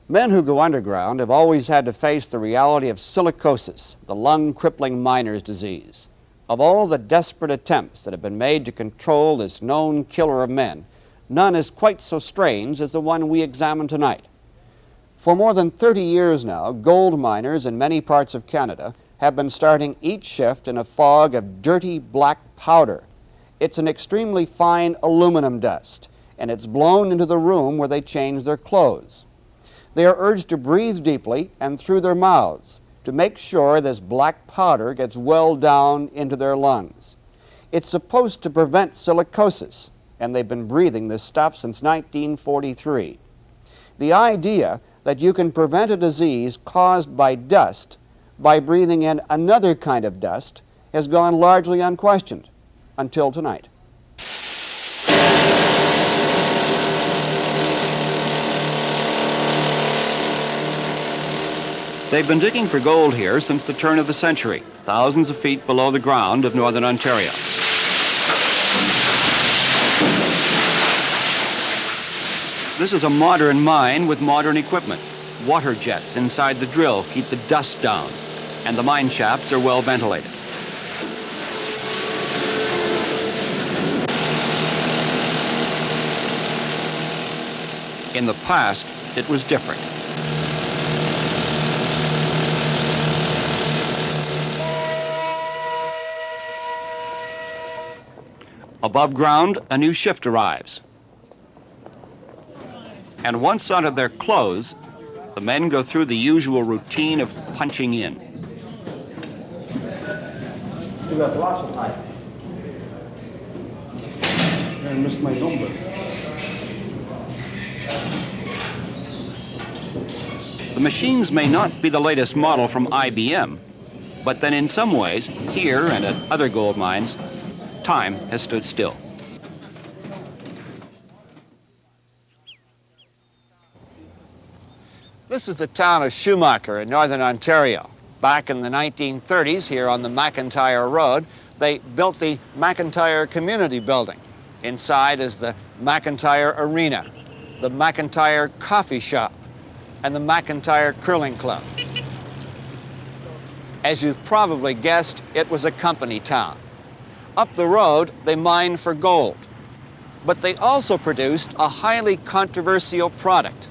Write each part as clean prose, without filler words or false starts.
Men who go underground have always had to face the reality of silicosis, the lung-crippling miner's disease. Of all the desperate attempts that have been made to control this known killer of men, none is quite so strange as the one we examine tonight. For more than 30 years now, gold miners in many parts of Canada have been starting each shift in a fog of dirty black powder. It's an extremely fine aluminum dust, and it's blown into the room where they change their clothes. They are urged to breathe deeply and through their mouths to make sure this black powder gets well down into their lungs. It's supposed to prevent silicosis, and they've been breathing this stuff since 1943. The idea that you can prevent a disease caused by dust by breathing in another kind of dust has gone largely unquestioned until tonight. They've been digging for gold here since the turn of the century, thousands of feet below the ground of northern Ontario. This is a modern mine with modern equipment. Water jets inside the drill keep the dust down, and the mine shafts are well ventilated. In the past, it was different. Above ground, a new shift arrives. And once out of their clothes, the men go through the usual routine of punching in. You got lots of time. I missed my number. The machines may not be the latest model from IBM, but then in some ways, here and at other gold mines, time has stood still. This is the town of Schumacher in northern Ontario. Back in the 1930s, here on the McIntyre Road, they built the McIntyre Community Building. Inside is the McIntyre Arena, the McIntyre Coffee Shop, and the McIntyre Curling Club. As you've probably guessed, it was a company town. Up the road, they mined for gold, but they also produced a highly controversial product,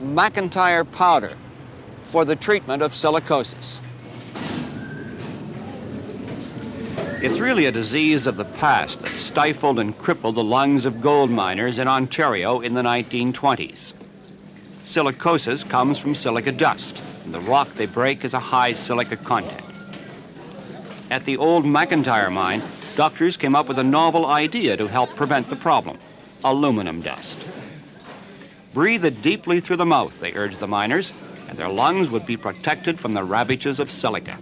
McIntyre powder, for the treatment of silicosis. It's really a disease of the past that stifled and crippled the lungs of gold miners in Ontario in the 1920s. Silicosis comes from silica dust, and the rock they break has a high silica content. At the old McIntyre mine, doctors came up with a novel idea to help prevent the problem: aluminum dust. Breathe it deeply through the mouth, they urged the miners, and their lungs would be protected from the ravages of silica.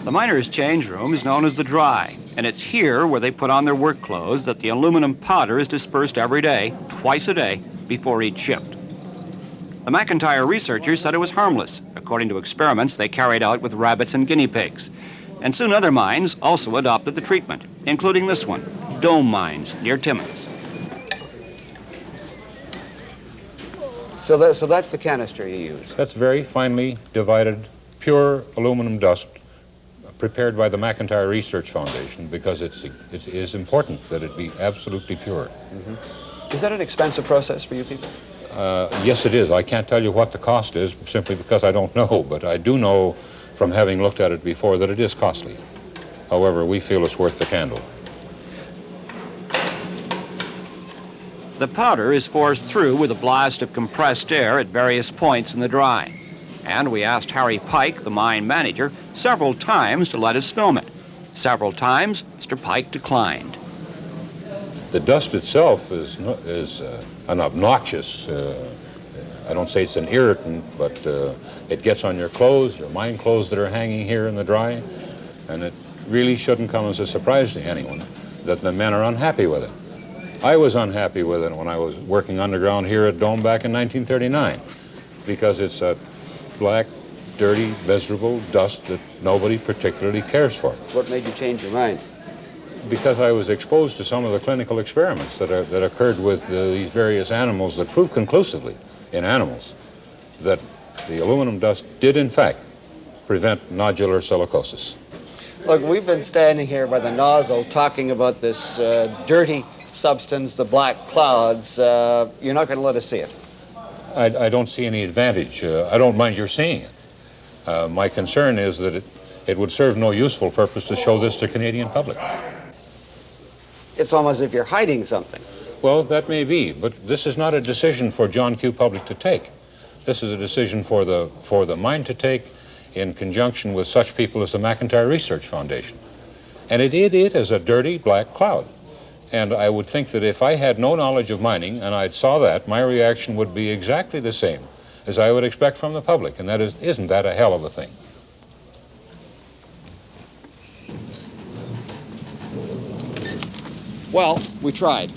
The miners' change room is known as the dry, and it's here where they put on their work clothes that the aluminum powder is dispersed every day, twice a day, before each shift. The McIntyre researchers said it was harmless, according to experiments they carried out with rabbits and guinea pigs. And soon other mines also adopted the treatment, including this one, Dome Mines near Timmins. So that's the canister you use? That's very finely divided, pure aluminum dust prepared by the McIntyre Research Foundation because it is important that it be absolutely pure. Is that an expensive process for you people? Yes, it is. I can't tell you what the cost is simply because I don't know, but I do know from having looked at it before that it is costly. However, we feel it's worth the candle. The powder is forced through with a blast of compressed air at various points in the dry. And we asked Harry Pike, the mine manager, several times to let us film it. Several times, Mr. Pike declined. The dust itself is an obnoxious, I don't say it's an irritant, but it gets on your clothes, your mine clothes that are hanging here in the dry, and it really shouldn't come as a surprise to anyone that the men are unhappy with it. I was unhappy with it when I was working underground here at Dome back in 1939, because it's a black, dirty, miserable dust that nobody particularly cares for. What made you change your mind? Because I was exposed to some of the clinical experiments that occurred with these various animals that proved conclusively in animals that the aluminum dust did in fact prevent nodular silicosis. Look, we've been standing here by the nozzle talking about this dirty substance, the black clouds. You're not going to let us see it. I don't see any advantage. I don't mind your seeing it. My concern is that it would serve no useful purpose to show this to the Canadian public. It's almost as if you're hiding something. Well, that may be, but this is not a decision for John Q. Public to take. This is a decision for the mine to take in conjunction with such people as the McIntyre Research Foundation. And it is a dirty black cloud. And I would think that if I had no knowledge of mining and I saw that, my reaction would be exactly the same as I would expect from the public. And that is, isn't that a hell of a thing? Well, we tried.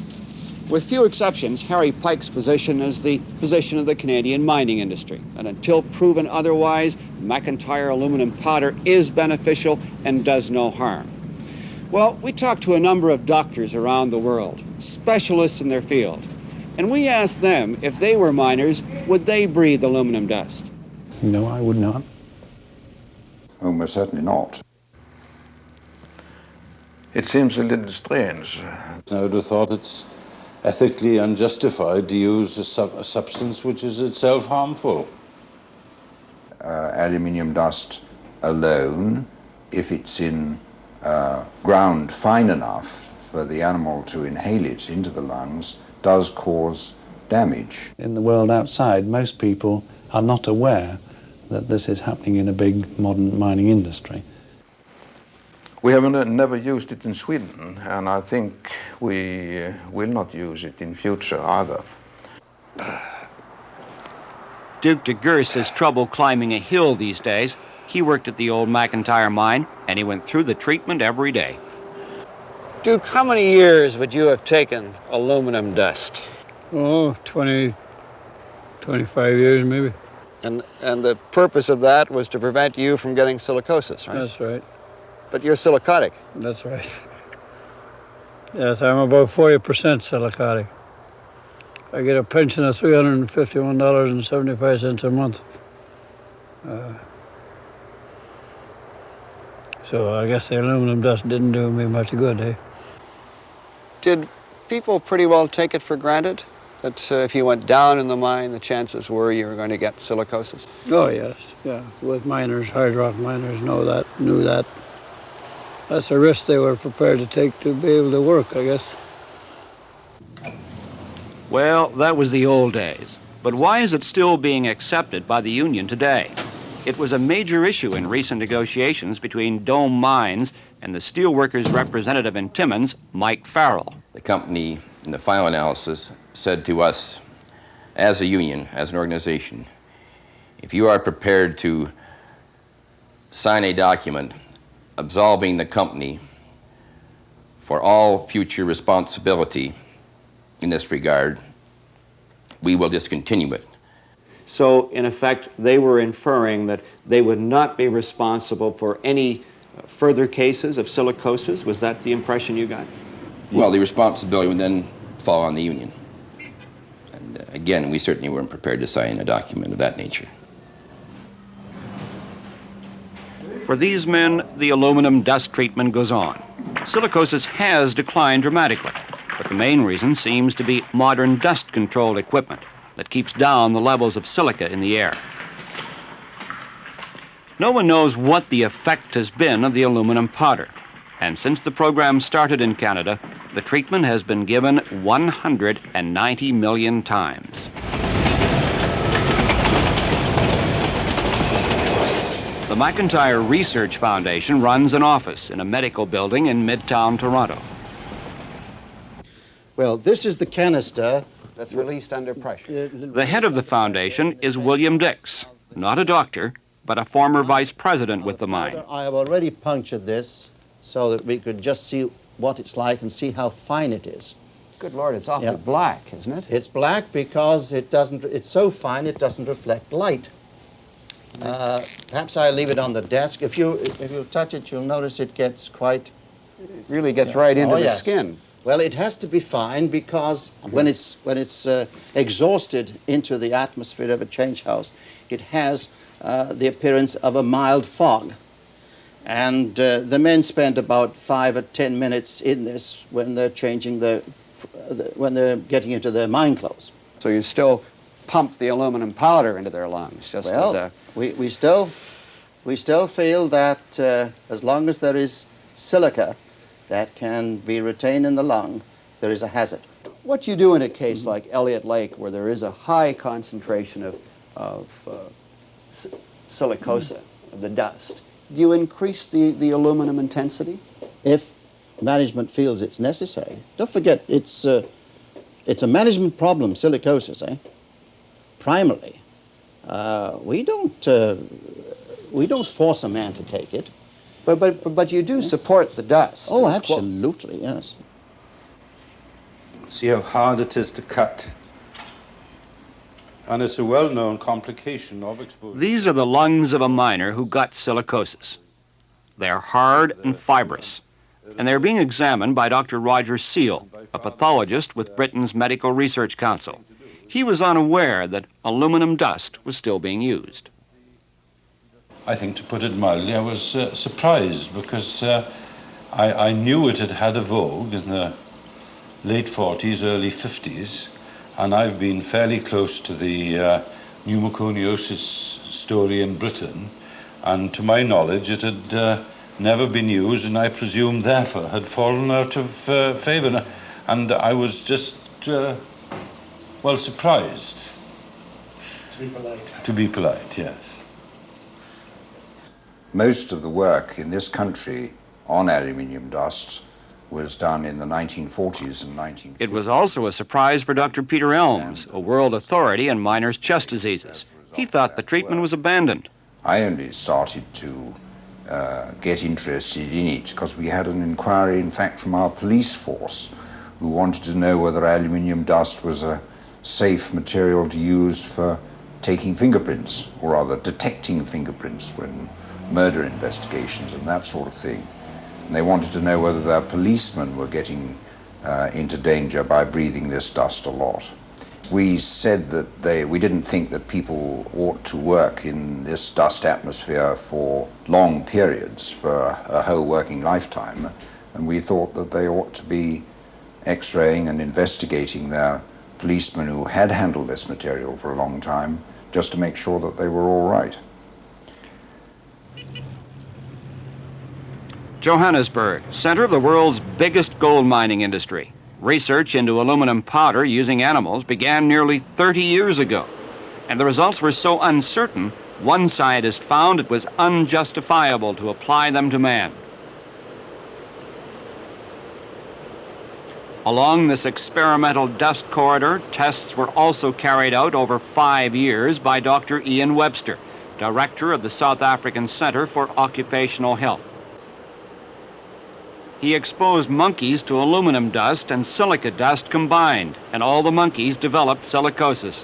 With few exceptions, Harry Pike's position is the position of the Canadian mining industry. And until proven otherwise, McIntyre aluminum powder is beneficial and does no harm. Well, we talked to a number of doctors around the world, specialists in their field, and we asked them if they were miners, would they breathe aluminum dust? No, I would not. Oh, most certainly not. It seems a little strange. I would have thought it's ethically unjustified to use a substance which is itself harmful. Aluminium dust alone, if it's in ground fine enough for the animal to inhale it into the lungs, does cause damage. In the world outside, most people are not aware that this is happening in a big modern mining industry. We have never used it in Sweden, and I think we will not use it in future either. Duke de Gers has trouble climbing a hill these days. He worked at the old McIntyre mine, and he went through the treatment every day. Duke, how many years would you have taken aluminum dust? Oh, 20, 25 years maybe. And the purpose of that was to prevent you from getting silicosis, right? That's right. But you're silicotic. That's right. Yes, I'm about 40% silicotic. I get a pension of $351.75 a month. So I guess the aluminum dust didn't do me much good, eh? Did people pretty well take it for granted that if you went down in the mine, the chances were you were going to get silicosis? Oh, yes, yeah. With miners, hard rock miners knew that. That's a risk they were prepared to take to be able to work, I guess. Well, that was the old days. But why is it still being accepted by the union today? It was a major issue in recent negotiations between Dome Mines and the steelworkers' representative in Timmins, Mike Farrell. The company, in the final analysis, said to us, as a union, as an organization, if you are prepared to sign a document absolving the company for all future responsibility in this regard, we will discontinue it. So, in effect, they were inferring that they would not be responsible for any further cases of silicosis. Was that the impression you got? Well, the responsibility would then fall on the union. And again, we certainly weren't prepared to sign a document of that nature. For these men, the aluminum dust treatment goes on. Silicosis has declined dramatically, but the main reason seems to be modern dust control equipment that keeps down the levels of silica in the air. No one knows what the effect has been of the aluminum powder, and since the program started in Canada, the treatment has been given 190 million times. The McIntyre Research Foundation runs an office in a medical building in Midtown Toronto. Well, this is the canister That's released under pressure. The head of the foundation is William Dix, not a doctor, but a former vice president with the mine. I have already punctured this so that we could just see what it's like and see how fine it is. Good Lord, it's awfully black, isn't it? It's black because it's so fine it doesn't reflect light. Perhaps I'll leave it on the desk. If you touch it, you'll notice it gets quite It really gets right into the yes. skin. Well, it has to be fine because when it's exhausted into the atmosphere of a change house, it has the appearance of a mild fog. And the men spend about 5 or 10 minutes in this when they're changing when they're getting into their mine clothes. So you still pump the aluminum powder into their lungs, just Well, as a... we still feel that as long as there is silica that can be retained in the lung, there is a hazard. What do you do in a case like Elliott Lake, where there is a high concentration of silicosa, of the dust? Do you increase the aluminum intensity? If management feels it's necessary. Don't forget, it's a management problem, silicosis, primarily. We don't force a man to take it. But you do support the dust. Oh, absolutely, yes. See how hard it is to cut. And it's a well-known complication of exposure. These are the lungs of a miner who got silicosis. They're hard and fibrous, and they're being examined by Dr. Roger Seal, a pathologist with Britain's Medical Research Council. He was unaware that aluminum dust was still being used. I think, to put it mildly, I was surprised because I knew it had had a vogue in the late 40s, early 50s, and I've been fairly close to the pneumoconiosis story in Britain, and to my knowledge it had never been used, and I presume therefore had fallen out of favour. And I was just, well, surprised. To be polite. To be polite, yes. Most of the work in this country on aluminium dust was done in the 1940s and 1950s. It was also a surprise for Dr. Peter Elms, a world authority in miners' chest diseases. He thought the treatment was abandoned. I only started to get interested in it because we had an inquiry, in fact, from our police force who wanted to know whether aluminium dust was a safe material to use for taking fingerprints, or rather detecting fingerprints when murder investigations and that sort of thing. And they wanted to know whether their policemen were getting into danger by breathing this dust a lot. We said that we didn't think that people ought to work in this dust atmosphere for long periods, for a whole working lifetime, and we thought that they ought to be x-raying and investigating their policemen who had handled this material for a long time, just to make sure that they were all right. Johannesburg, center of the world's biggest gold mining industry. Research into aluminum powder using animals began nearly 30 years ago, and the results were so uncertain, one scientist found it was unjustifiable to apply them to man. Along this experimental dust corridor, tests were also carried out over 5 years by Dr. Ian Webster, director of the South African Center for Occupational Health. He exposed monkeys to aluminum dust and silica dust combined, and all the monkeys developed silicosis.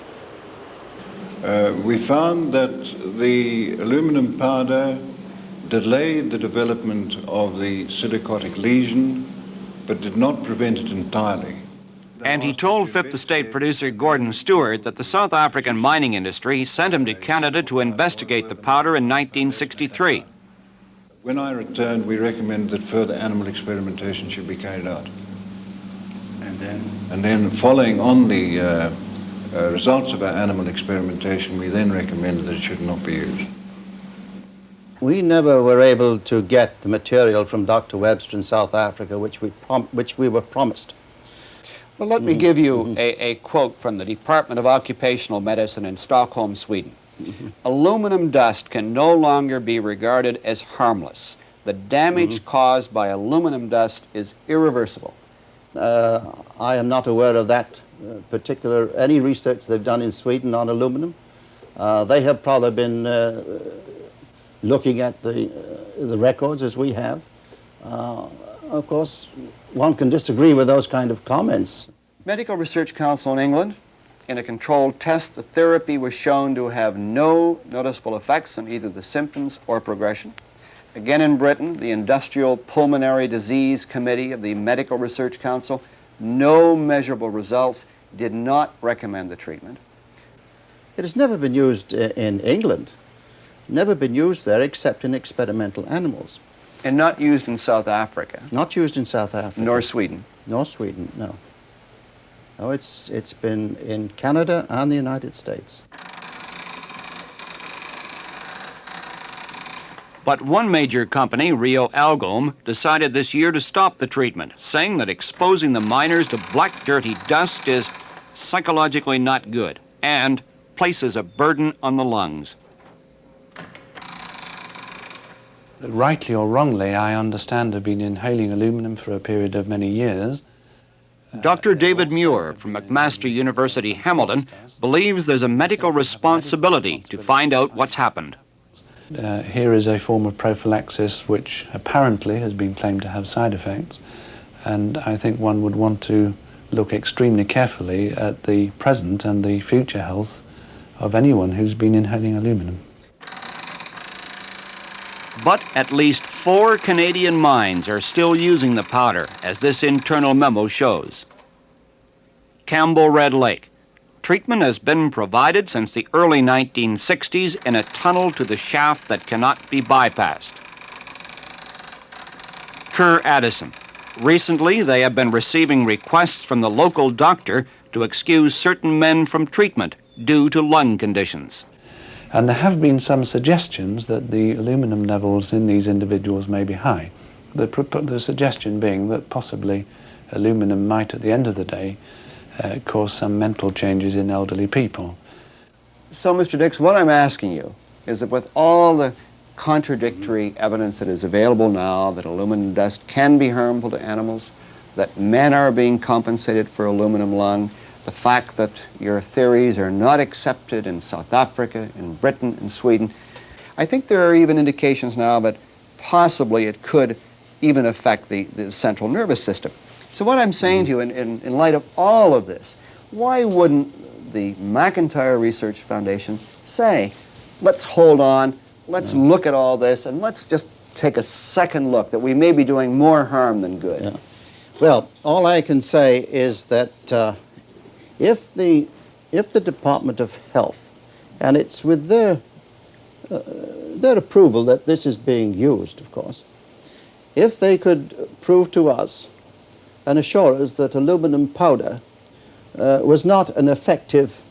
We found that the aluminum powder delayed the development of the silicotic lesion, but did not prevent it entirely. And he told Fifth Estate producer Gordon Stewart that the South African mining industry sent him to Canada to investigate the powder in 1963. When I returned, we recommended that further animal experimentation should be carried out. And then following on the results of our animal experimentation, we then recommended that it should not be used. We never were able to get the material from Dr. Webster in South Africa, which we were promised. Well, let me give you a quote from the Department of Occupational Medicine in Stockholm, Sweden. Aluminum dust can no longer be regarded as harmless. The damage caused by aluminum dust is irreversible. I am not aware of that any research they've done in Sweden on aluminum. They have probably been looking at the records as we have. Of course, one can disagree with those kind of comments. Medical Research Council in England, in a controlled test, the therapy was shown to have no noticeable effects on either the symptoms or progression. Again in Britain, the Industrial Pulmonary Disease Committee of the Medical Research Council, no measurable results, did not recommend the treatment. It has never been used in England, never been used there except in experimental animals. And not used in South Africa? Not used in South Africa. Nor Sweden? Nor Sweden, no. No, it's been in Canada and the United States. But one major company, Rio Algom, decided this year to stop the treatment, saying that exposing the miners to black, dirty dust is psychologically not good and places a burden on the lungs. Rightly or wrongly, I understand have been inhaling aluminum for a period of many years. Dr. David Muir from McMaster University, Hamilton, believes there's a medical responsibility to find out what's happened. Here is a form of prophylaxis which apparently has been claimed to have side effects, and I think one would want to look extremely carefully at the present and the future health of anyone who's been inhaling aluminum. But at least 4 Canadian mines are still using the powder, as this internal memo shows. Campbell Red Lake. Treatment has been provided since the early 1960s in a tunnel to the shaft that cannot be bypassed. Kerr Addison. Recently, they have been receiving requests from the local doctor to excuse certain men from treatment due to lung conditions. And there have been some suggestions that the aluminum levels in these individuals may be high. The suggestion being that possibly aluminum might, at the end of the day, cause some mental changes in elderly people. So, Mr. Dix, what I'm asking you is that with all the contradictory evidence that is available now that aluminum dust can be harmful to animals, that men are being compensated for aluminum lung, the fact that your theories are not accepted in South Africa, in Britain, in Sweden, I think there are even indications now that possibly it could even affect the central nervous system. So what I'm saying to you, in light of all of this, why wouldn't the McIntyre Research Foundation say, let's hold on, let's look at all this, and let's just take a second look, that we may be doing more harm than good? Yeah. Well, all I can say is that if the Department of Health, and it's with their approval that this is being used, of course, if they could prove to us and assure us that aluminum powder was not an effective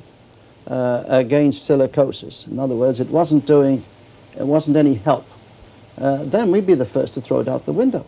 against silicosis, in other words, it wasn't any help, then we'd be the first to throw it out the window.